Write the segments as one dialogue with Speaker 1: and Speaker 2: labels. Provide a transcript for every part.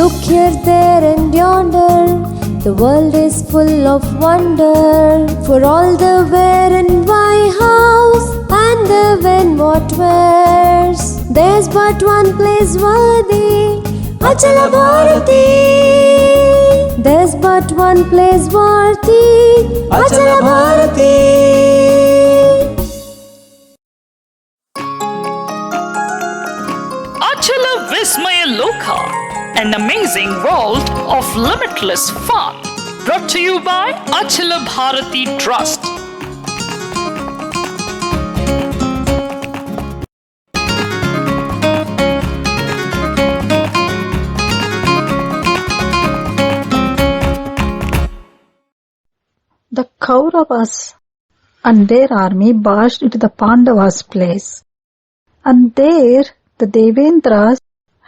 Speaker 1: Look here, there and yonder, the world is full of wonder. For all the where and why hows and the when what wheres, there's but one place worthy, Achala Bharati. There's but one place worthy, Achala Bharati.
Speaker 2: Achala Vismaya Loka, an amazing world of limitless fun. Brought to you by Achala Bharati Trust.
Speaker 3: The Kauravas and their army marched into the Pandavas' place, and there the Devendras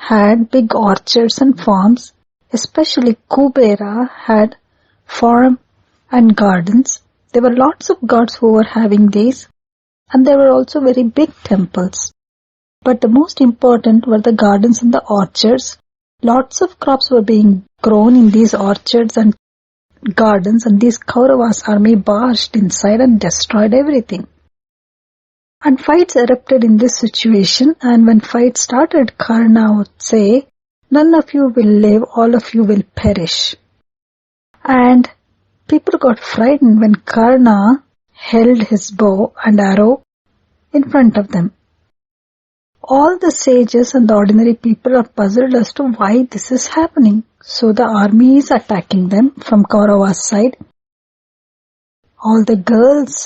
Speaker 3: had big orchards and farms, especially Kubera had farm and gardens. There were lots of gods who were having these, and there were also very big temples. But the most important were the gardens and the orchards. Lots of crops were being grown in these orchards and gardens, and these Kauravas' army barged inside and destroyed everything. And fights erupted in this situation, and when fights started, Karna would say, "None of you will live, all of you will perish." And people got frightened when Karna held his bow and arrow in front of them. All the sages and the ordinary people are puzzled as to why this is happening. So the army is attacking them from Kauravas' side. All the girls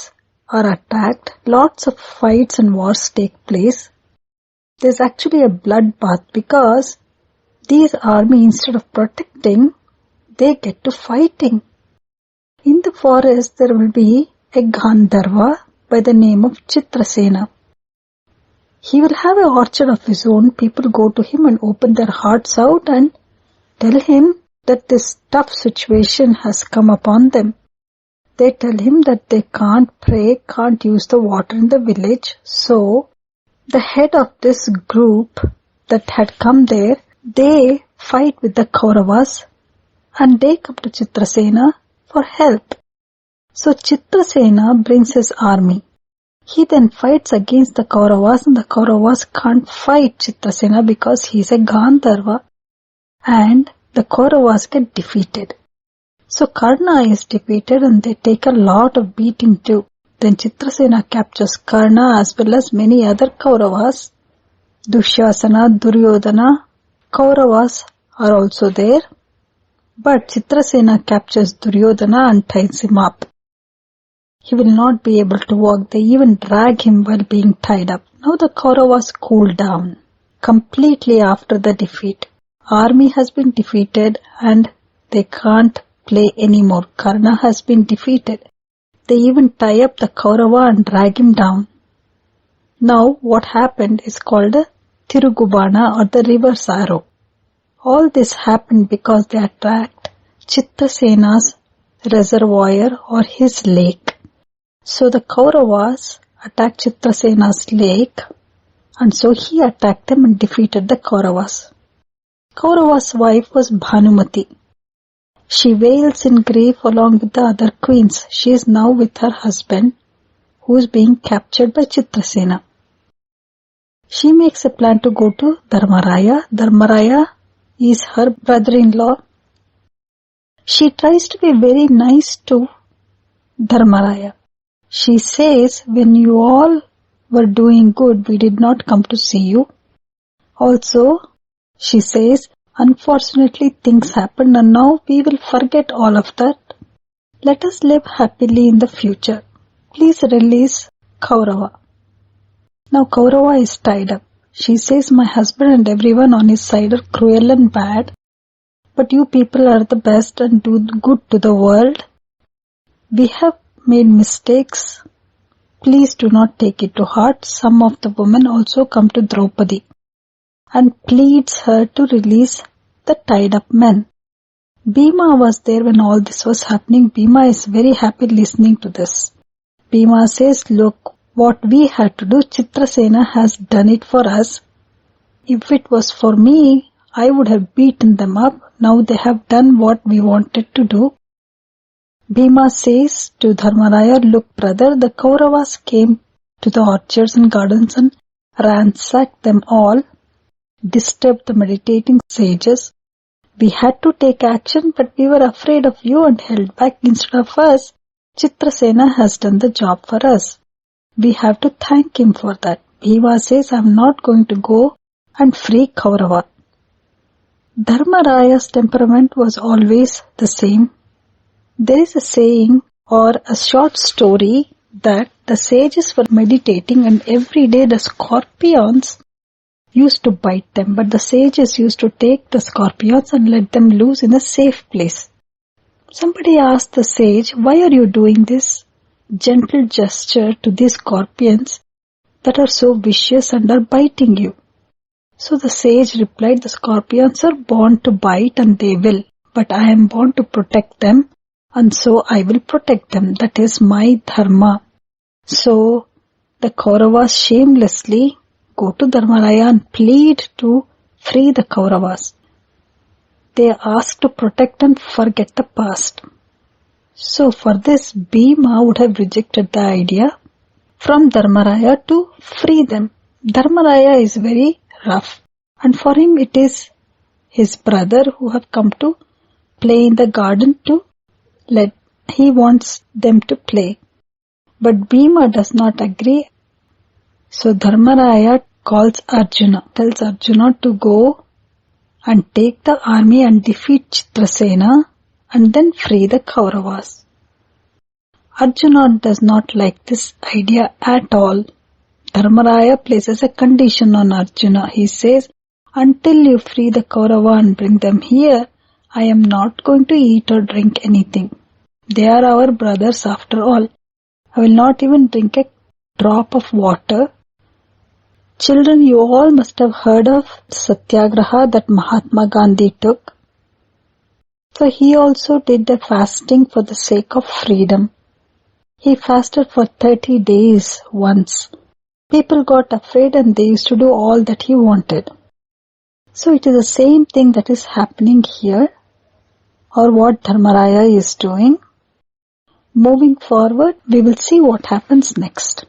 Speaker 3: are attacked. Lots of fights and wars take place. There's actually a bloodbath because these army, instead of protecting, they get to fighting. In the forest there will be a Gandharva by the name of Chitrasena. He will have an orchard of his own. People go to him and open their hearts out and tell him that this tough situation has come upon them. They tell him that they can't pray, can't use the water in the village. So, the head of this group that had come there, they fight with the Kauravas and they come to Chitrasena for help. So, Chitrasena brings his army. He then fights against the Kauravas, and the Kauravas can't fight Chitrasena because he's a Gandharva, and the Kauravas get defeated. So Karna is defeated and they take a lot of beating too. Then Chitrasena captures Karna as well as many other Kauravas. Dushyasana, Duryodhana, Kauravas are also there. But Chitrasena captures Duryodhana and ties him up. He will not be able to walk. They even drag him while being tied up. Now the Kauravas cool down completely after the defeat. Army has been defeated and they can't play anymore. Karna has been defeated. They even tie up the Kaurava and drag him down. Now what happened is called a Tirugubana or the reverse arrow. All this happened because they attacked Chitrasena's reservoir or his lake. So the Kauravas attacked Chitrasena's lake, and so he attacked them and defeated the Kauravas. Kauravas' wife was Bhanumati. She wails in grief along with the other queens. She is now with her husband, who is being captured by Chitrasena. She makes a plan to go to Dharmaraya. Dharmaraya is her brother-in-law. She tries to be very nice to Dharmaraya. She says, when you all were doing good, we did not come to see you. Also, she says, unfortunately things happened and now we will forget all of that. Let us live happily in the future. Please release Kaurava. Now Kaurava is tied up. She says, my husband and everyone on his side are cruel and bad, but you people are the best and do good to the world. We have made mistakes. Please do not take it to heart. Some of the women also come to Draupadi and pleads her to release the tied up men. Bhima was there when all this was happening. Bhima is very happy listening to this. Bhima says, look, what we had to do, Chitrasena has done it for us. If it was for me, I would have beaten them up. Now they have done what we wanted to do. Bhima says to Dharmaraya, look brother, the Kauravas came to the orchards and gardens and ransacked them all, disturbed the meditating sages. We had to take action, but we were afraid of you and held back instead of us. Chitrasena has done the job for us. We have to thank him for that. Bhima says, I am not going to go and free Kaurava. Dharmaraya's temperament was always the same. There is a saying or a short story that the sages were meditating and every day the scorpions used to bite them, but the sages used to take the scorpions and let them loose in a safe place. Somebody asked the sage, why are you doing this gentle gesture to these scorpions that are so vicious and are biting you? So the sage replied, the scorpions are born to bite and they will, but I am born to protect them and so I will protect them. That is my dharma. So the Kauravas shamelessly go to Dharmaraya and plead to free the Kauravas. They ask to protect and forget the past. So for this, Bhima would have rejected the idea from Dharmaraya to free them. Dharmaraya is very rough, and for him it is his brother who have come to play in the garden he wants them to play. But Bhima does not agree. So Dharmaraya tells Arjuna to go and take the army and defeat Chitrasena and then free the Kauravas. Arjuna does not like this idea at all. Dharmaraya places a condition on Arjuna. He says, until you free the Kaurava and bring them here, I am not going to eat or drink anything. They are our brothers after all. I will not even drink a drop of water. Children, you all must have heard of Satyagraha that Mahatma Gandhi took. So he also did the fasting for the sake of freedom. He fasted for 30 days once. People got afraid and they used to do all that he wanted. So it is the same thing that is happening here, or what Dharmaraya is doing. Moving forward, we will see what happens next.